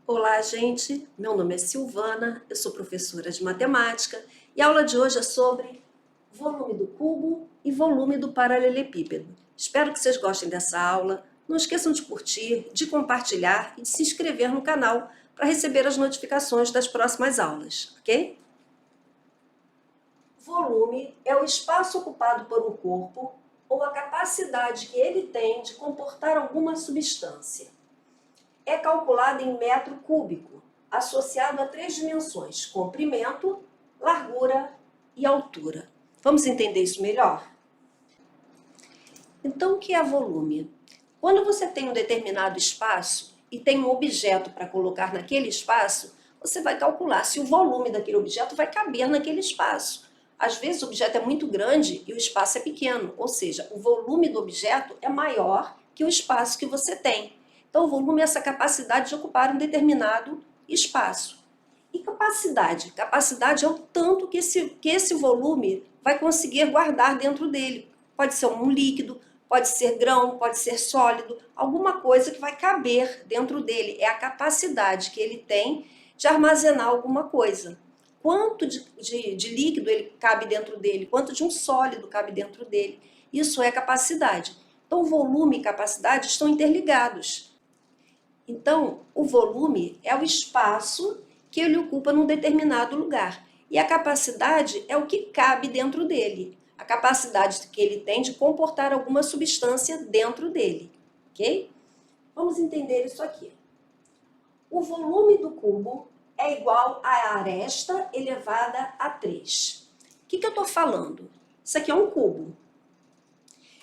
Olá, gente! Meu nome é Silvana, eu sou professora de matemática e a aula de hoje é sobre volume do cubo e volume do paralelepípedo. Espero que vocês gostem dessa aula. Não esqueçam de curtir, de compartilhar e de se inscrever no canal para receber as notificações das próximas aulas, ok? Volume é o espaço ocupado por um corpo ou a capacidade que ele tem de comportar alguma substância. É calculado em metro cúbico, associado a 3 dimensões: comprimento, largura e altura. Vamos entender isso melhor? Então, o que é volume? Quando você tem um determinado espaço e tem um objeto para colocar naquele espaço, você vai calcular se o volume daquele objeto vai caber naquele espaço. Às vezes o objeto é muito grande e o espaço é pequeno, ou seja, o volume do objeto é maior que o espaço que você tem. Então, o volume é essa capacidade de ocupar um determinado espaço. E capacidade? Capacidade é o tanto que esse volume vai conseguir guardar dentro dele. Pode ser um líquido, pode ser grão, pode ser sólido, alguma coisa que vai caber dentro dele. É a capacidade que ele tem de armazenar alguma coisa. Quanto de líquido ele cabe dentro dele, quanto de um sólido cabe dentro dele. Isso é capacidade. Então, volume e capacidade estão interligados. Então, o volume é o espaço que ele ocupa num determinado lugar. E a capacidade é o que cabe dentro dele. A capacidade que ele tem de comportar alguma substância dentro dele. Ok? Vamos entender isso aqui. O volume do cubo é igual a aresta elevada a 3. O que eu estou falando? Isso aqui é um cubo.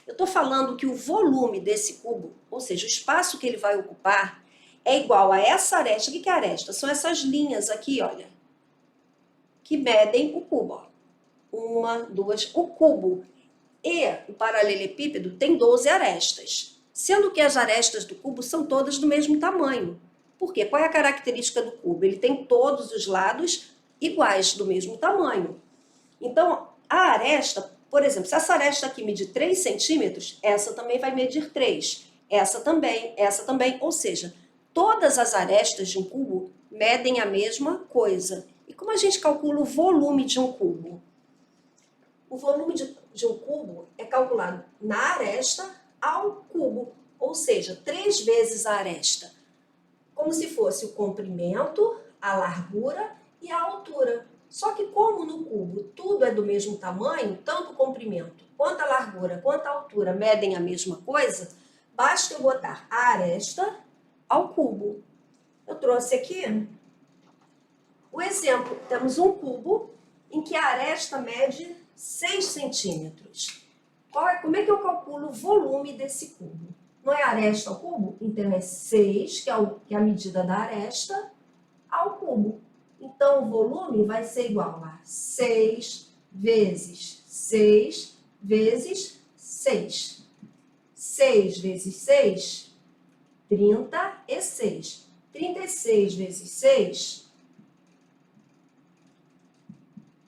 Eu estou falando que o volume desse cubo, ou seja, o espaço que ele vai ocupar, é igual a essa aresta. O que é aresta? São essas linhas aqui, olha, que medem o cubo. Ó. Uma, duas, o cubo. E o paralelepípedo tem 12 arestas, sendo que as arestas do cubo são todas do mesmo tamanho. Por quê? Qual é a característica do cubo? Ele tem todos os lados iguais, do mesmo tamanho. Então, a aresta, por exemplo, se essa aresta aqui medir 3 centímetros, essa também vai medir 3. Essa também, ou seja, todas as arestas de um cubo medem a mesma coisa. E como a gente calcula o volume de um cubo? O volume de um cubo é calculado na aresta ao cubo, ou seja, 3 vezes a aresta. Como se fosse o comprimento, a largura e a altura. Só que como no cubo tudo é do mesmo tamanho, tanto o comprimento quanto a largura quanto a altura medem a mesma coisa, basta eu botar a aresta ao cubo. Eu trouxe aqui o exemplo. Temos um cubo em que a aresta mede 6 centímetros. Como é que eu calculo o volume desse cubo? Não é aresta ao cubo? Então é 6, que é a medida da aresta, ao cubo. Então, o volume vai ser igual a 6 vezes 6 vezes 6. 6 vezes 6, 36. 36 vezes 6,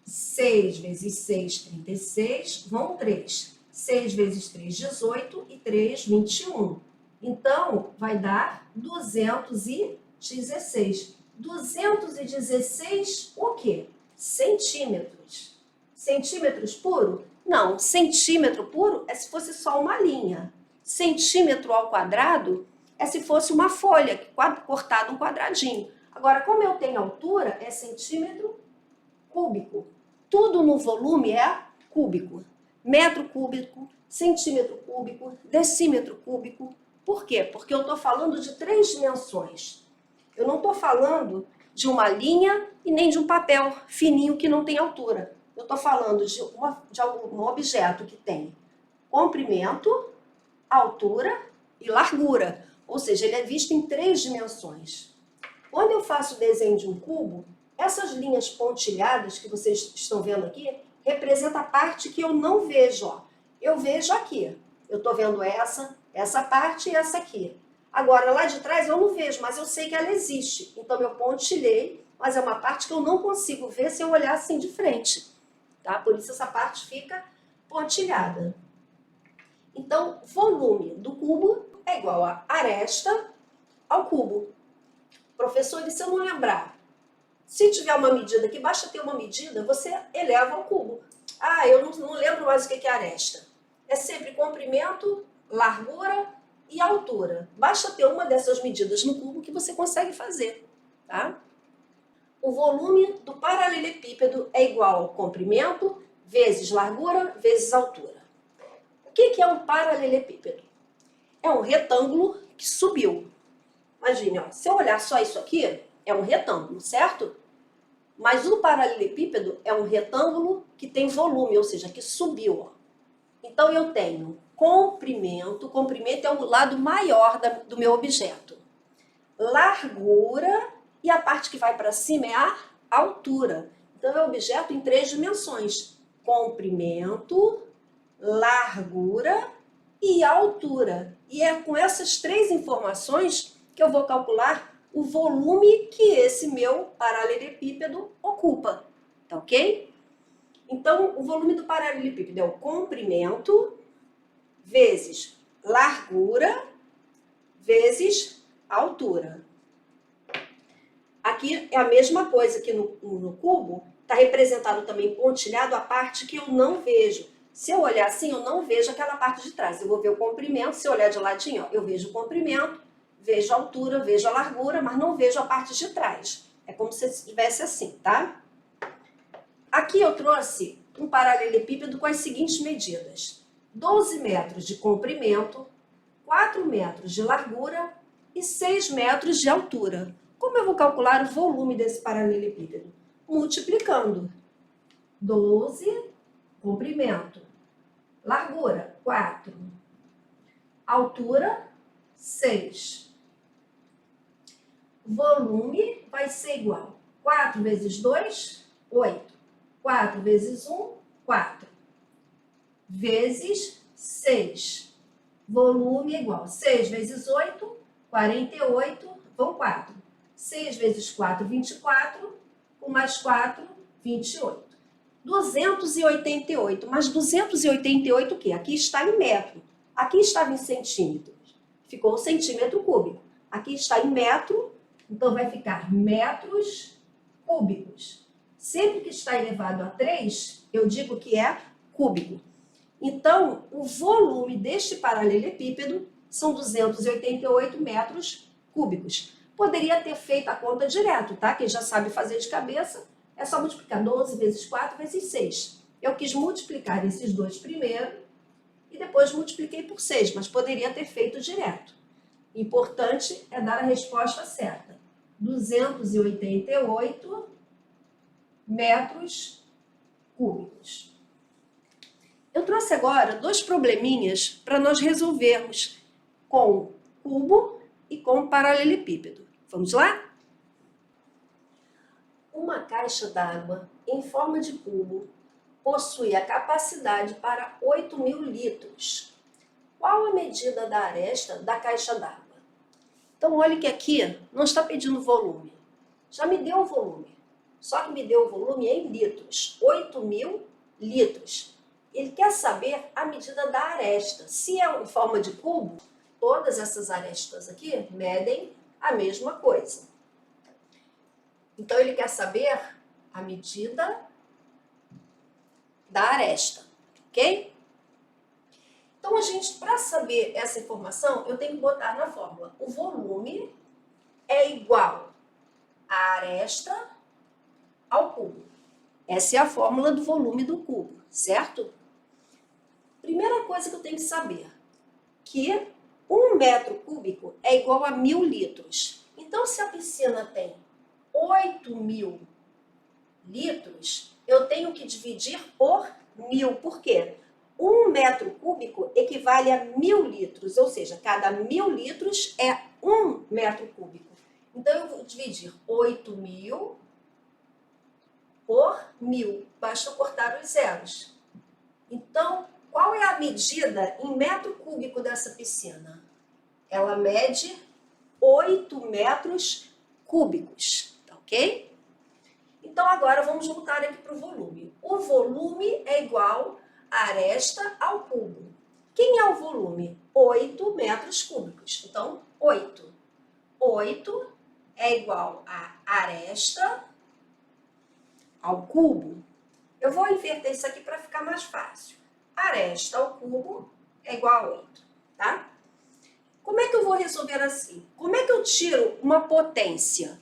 6 vezes 6, 36, vão 3. 6 vezes 3, 18 e 3, 21. Então, vai dar 216. 216 o quê? Centímetros. Centímetros puro? Não, centímetro puro é se fosse só uma linha. Centímetro ao quadrado é se fosse uma folha, cortada um quadradinho. Agora, como eu tenho altura, é centímetro cúbico. Tudo no volume é cúbico. Metro cúbico, centímetro cúbico, decímetro cúbico. Por quê? Porque eu estou falando de 3 dimensões. Eu não estou falando de uma linha e nem de um papel fininho que não tem altura. Eu estou falando de um objeto que tem comprimento, altura e largura. Ou seja, ele é visto em 3 dimensões. Quando eu faço o desenho de um cubo, essas linhas pontilhadas que vocês estão vendo aqui, representa a parte que eu não vejo. Ó. Eu vejo aqui. Eu estou vendo essa parte e essa aqui. Agora, lá de trás eu não vejo, mas eu sei que ela existe. Então, eu pontilhei, mas é uma parte que eu não consigo ver se eu olhar assim de frente. Tá? Por isso, essa parte fica pontilhada. Então, volume do cubo é igual a aresta ao cubo. Professor, e se eu não lembrar? Se tiver uma medida aqui, basta ter uma medida, você eleva ao cubo. Ah, eu não lembro mais o que é aresta. É sempre comprimento, largura e altura. Basta ter uma dessas medidas no cubo que você consegue fazer, tá? O volume do paralelepípedo é igual ao comprimento vezes largura vezes altura. O que é um paralelepípedo? É um retângulo que subiu. Imagine, ó, se eu olhar só isso aqui, é um retângulo, certo? Mas o paralelepípedo é um retângulo que tem volume, ou seja, que subiu. Ó. Então eu tenho comprimento é o lado maior do meu objeto. Largura e a parte que vai para cima é a altura. Então é um objeto em 3 dimensões. Comprimento, largura e altura. E é com essas 3 informações que eu vou calcular o volume que esse meu paralelepípedo ocupa, tá ok? Então, o volume do paralelepípedo é o comprimento vezes largura vezes altura. Aqui é a mesma coisa que no cubo, está representado também pontilhado a parte que eu não vejo. Se eu olhar assim, eu não vejo aquela parte de trás. Eu vou ver o comprimento, se eu olhar de ladinho, ó, eu vejo o comprimento, vejo a altura, vejo a largura, mas não vejo a parte de trás. É como se estivesse assim, tá? Aqui eu trouxe um paralelepípedo com as seguintes medidas. 12 metros de comprimento, 4 metros de largura e 6 metros de altura. Como eu vou calcular o volume desse paralelepípedo? Multiplicando. 12, comprimento. Largura, 4. Altura, 6. Volume vai ser igual. 4 vezes 2, 8. 4 vezes 1, 4. Vezes 6. Volume é igual. 6 vezes 8, 48, vão 4. 6 vezes 4, 24. Com mais 4, 28. 288. Mas 288 o quê? Aqui está em metro. Aqui estava em centímetros. Ficou centímetro cúbico. Aqui está em metro, então vai ficar metros cúbicos. Sempre que está elevado a 3, eu digo que é cúbico. Então, o volume deste paralelepípedo são 288 metros cúbicos. Poderia ter feito a conta direto, tá? Quem já sabe fazer de cabeça, é só multiplicar 12 vezes 4 vezes 6. Eu quis multiplicar esses dois primeiro e depois multipliquei por 6, mas poderia ter feito direto. O importante é dar a resposta certa. 288 metros cúbicos. Eu trouxe agora 2 probleminhas para nós resolvermos com cubo e com paralelepípedo. Vamos lá? Uma caixa d'água em forma de cubo possui a capacidade para 8.000 litros. Qual a medida da aresta da caixa d'água? Então, olha que aqui não está pedindo volume. Já me deu o volume. Só que me deu o volume em litros. 8.000 litros. Ele quer saber a medida da aresta. Se é em forma de cubo, todas essas arestas aqui medem a mesma coisa. Então, ele quer saber a medida da aresta, ok? Então, para saber essa informação, eu tenho que botar na fórmula. O volume é igual a aresta ao cubo. Essa é a fórmula do volume do cubo, certo? Primeira coisa que eu tenho que saber, que 1 metro cúbico é igual a 1.000 litros. Então, se a piscina tem 8.000 litros, eu tenho que dividir por 1.000. Por quê? 1 metro cúbico equivale a 1.000 litros, ou seja, cada 1.000 litros é 1 metro cúbico. Então, eu vou dividir 8.000 por 1.000. Basta cortar os zeros. Então, qual é a medida em metro cúbico dessa piscina? Ela mede 8 metros cúbicos, tá ok? Então, agora vamos voltar aqui para o volume. O volume é igual a aresta ao cubo. Quem é o volume? 8 metros cúbicos. Então, 8. 8 é igual a aresta ao cubo. Eu vou inverter isso aqui para ficar mais fácil. Aresta ao cubo é igual a 8, tá? Como é que eu vou resolver assim? Como é que eu tiro uma potência?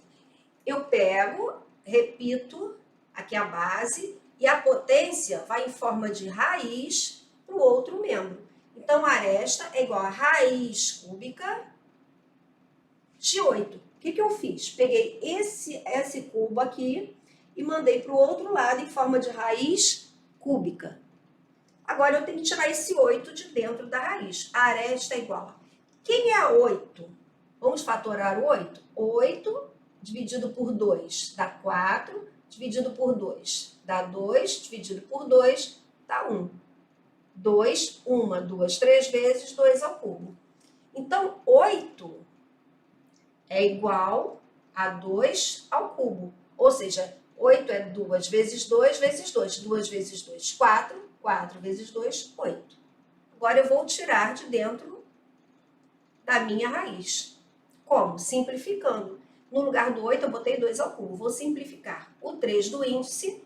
Eu pego, repito, aqui a base, e a potência vai em forma de raiz para o outro membro. Então, a aresta é igual a raiz cúbica de 8. O que eu fiz? Peguei esse cubo aqui e mandei para o outro lado em forma de raiz cúbica. Agora, eu tenho que tirar esse 8 de dentro da raiz. A aresta é igual a... Quem é 8? Vamos fatorar o 8? 8 dividido por 2 dá 4, dividido por 2 dá 2, dividido por 2 dá 1. 2, 1, 2, 3 vezes 2 ao cubo. Então, 8 é igual a 2 ao cubo. Ou seja, 8 é 2 vezes 2 vezes 2. 2 vezes 2, 4. 4 vezes 2, 8. Agora, eu vou tirar de dentro da minha raiz. Como? Simplificando. No lugar do 8, eu botei 2 ao cubo. Vou simplificar o 3 do índice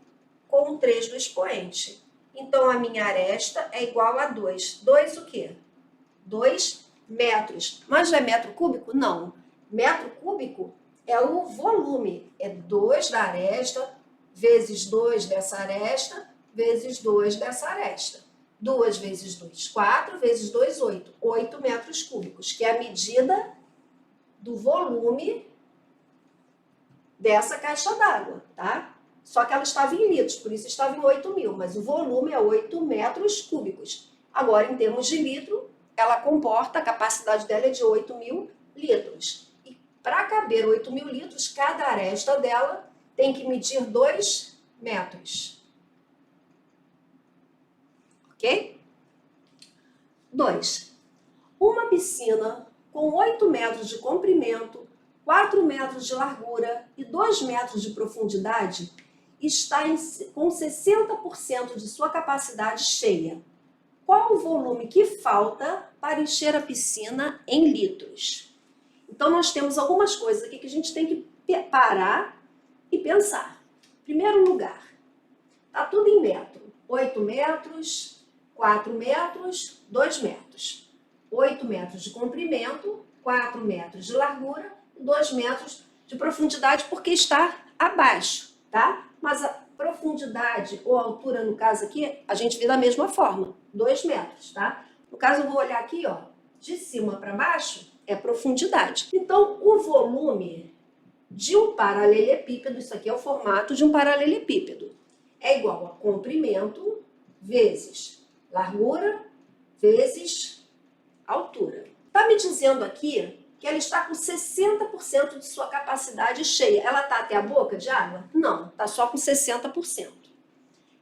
com o 3 do expoente. Então, a minha aresta é igual a 2. 2 o quê? 2 metros. Mas já é metro cúbico? Não. Metro cúbico é o volume. É 2 da aresta vezes 2 dessa aresta vezes 2 dessa aresta. 2 vezes 2, 4, vezes 2, 8. 8 metros cúbicos, que é a medida do volume dessa caixa d'água, tá? Só que ela estava em litros, por isso estava em 8.000, mas o volume é 8 metros cúbicos. Agora, em termos de litro, ela comporta, a capacidade dela é de 8.000 litros. E para caber 8.000 litros, cada aresta dela tem que medir 2 metros. Ok? 2. Uma piscina com 8 metros de comprimento, 4 metros de largura e 2 metros de profundidade está com 60% de sua capacidade cheia. Qual o volume que falta para encher a piscina em litros? Então, nós temos algumas coisas aqui que a gente tem que parar e pensar. Em primeiro lugar, está tudo em metro. 8 metros, 4 metros, 2 metros. 8 metros de comprimento, 4 metros de largura e 2 metros de profundidade, porque está abaixo, tá? Mas a profundidade ou altura, no caso aqui, a gente vê da mesma forma, 2 metros, tá? No caso, eu vou olhar aqui, ó, de cima para baixo é profundidade. Então, o volume de um paralelepípedo, isso aqui é o formato de um paralelepípedo, é igual a comprimento vezes largura vezes altura. Está me dizendo aqui que ela está com 60% de sua capacidade cheia. Ela está até a boca de água? Não, está só com 60%.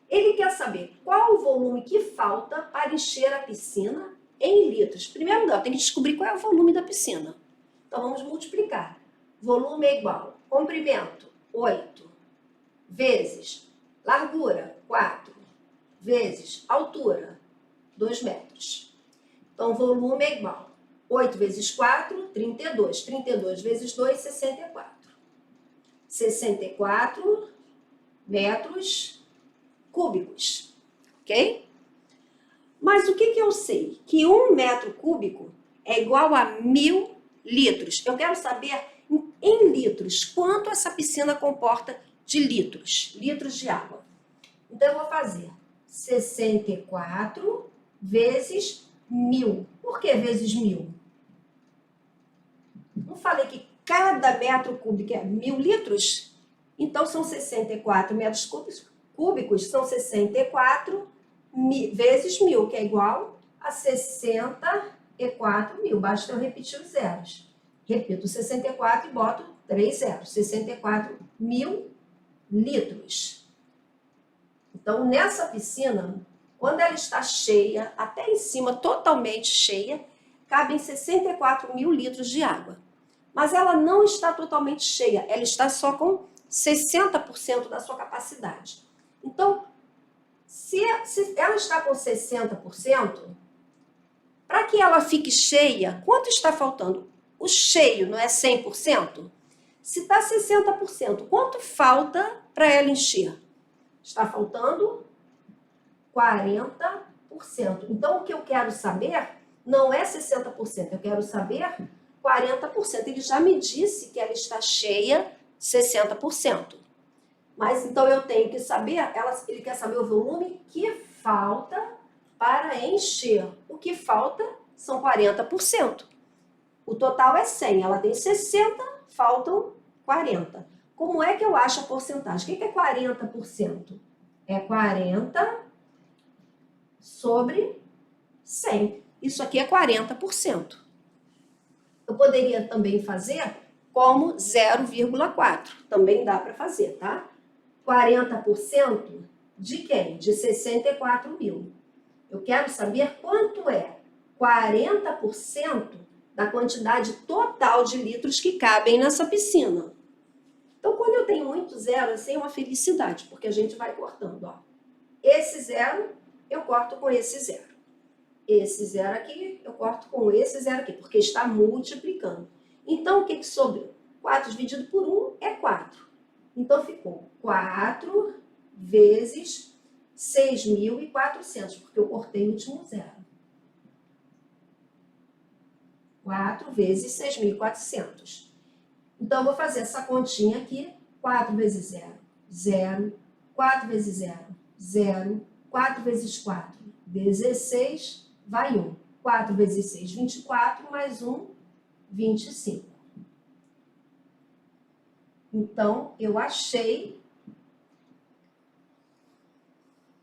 Ele quer saber qual o volume que falta para encher a piscina em litros. Primeiro lugar, tem que descobrir qual é o volume da piscina. Então, vamos multiplicar. Volume é igual a comprimento, 8, vezes largura, 4, vezes altura, 2 metros. Então, volume é igual a 8 vezes 4, 32. 32 vezes 2, 64. 64 metros cúbicos, ok? Mas o que eu sei? Que 1 metro cúbico é igual a 1.000 litros. Eu quero saber, em litros, quanto essa piscina comporta de litros, litros de água. Então, eu vou fazer 64 vezes 1.000. Por que vezes 1.000? Não falei que cada metro cúbico é 1.000 litros? Então, são 64 metros cúbicos, são 64 vezes 1.000, que é igual a 64.000. Basta eu repetir os zeros. Repito 64 e boto 3 zeros. 64.000 litros. Então, nessa piscina, quando ela está cheia, até em cima, totalmente cheia, cabem 64.000 litros de água. Mas ela não está totalmente cheia, ela está só com 60% da sua capacidade. Então, se ela está com 60%, que ela fique cheia, quanto está faltando? O cheio não é 100%? Se está 60%, quanto falta para ela encher? Está faltando 40%. Então, o que eu quero saber não é 60%, eu quero saber 40%. Ele já me disse que ela está cheia 60%. Mas, então, eu tenho que saber, ele quer saber o volume que falta para encher. O que falta são 40%. O total é 100, ela tem 60, faltam 40. Como é que eu acho a porcentagem? O que é 40%? É 40 sobre 100. Isso aqui é 40%. Eu poderia também fazer como 0,4. Também dá para fazer, tá? 40% de quem? De 64 mil. Eu quero saber quanto é 40% da quantidade total de litros que cabem nessa piscina. Então, quando eu tenho muito zero, assim, é uma felicidade, porque a gente vai cortando, ó. Esse zero, eu corto com esse zero. Esse zero aqui, eu corto com esse zero aqui, porque está multiplicando. Então, o que sobrou? 4 dividido por 1 é 4. Então, ficou 4 vezes 6.400, porque eu cortei o último zero. 4 vezes 6.400. Então, eu vou fazer essa continha aqui. 4 vezes 0, 0. 4 vezes 0, 0. 4 vezes 4, 16. Vai 1. 4 vezes 6, 24. Mais 1, 25. Então, eu achei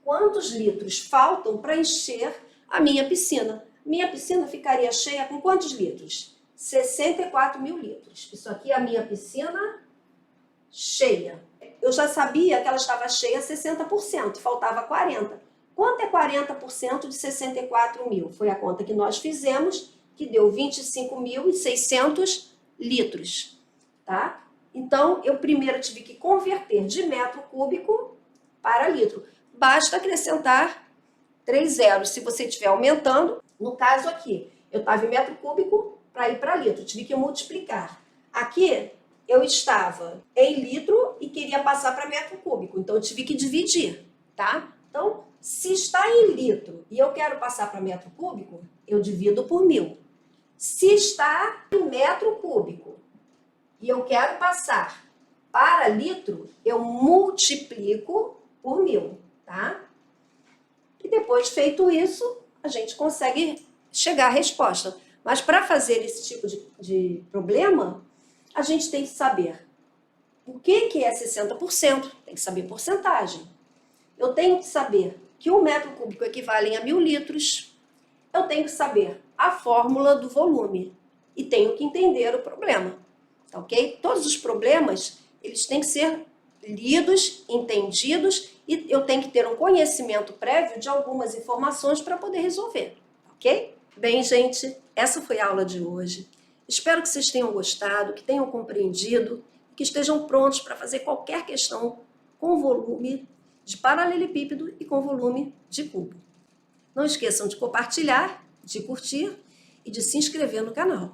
quantos litros faltam para encher a minha piscina. Minha piscina ficaria cheia com quantos litros? 64 mil litros. Isso aqui é a minha piscina cheia. Eu já sabia que ela estava cheia 60%, faltava 40%. Quanto é 40% de 64 mil? Foi a conta que nós fizemos, que deu 25.600 litros. Tá? Então, eu primeiro tive que converter de metro cúbico para litro. Basta acrescentar 3 zeros. Se você estiver aumentando, no caso aqui, eu estava em metro cúbico para ir para litro, tive que multiplicar. Aqui, eu estava em litro e queria passar para metro cúbico, então eu tive que dividir, tá? Então, se está em litro e eu quero passar para metro cúbico, eu divido por 1000. Se está em metro cúbico e eu quero passar para litro, eu multiplico por 1000, tá? E depois, feito isso, a gente consegue chegar à resposta. Mas para fazer esse tipo de problema, a gente tem que saber o que é 60%, tem que saber porcentagem. Eu tenho que saber que 1 metro cúbico equivale a 1000 litros. Eu tenho que saber a fórmula do volume e tenho que entender o problema, tá ok? Todos os problemas, eles têm que ser lidos, entendidos e eu tenho que ter um conhecimento prévio de algumas informações para poder resolver, ok? Bem, gente, essa foi a aula de hoje. Espero que vocês tenham gostado, que tenham compreendido, que estejam prontos para fazer qualquer questão com volume de paralelepípedo e com volume de cubo. Não esqueçam de compartilhar, de curtir e de se inscrever no canal.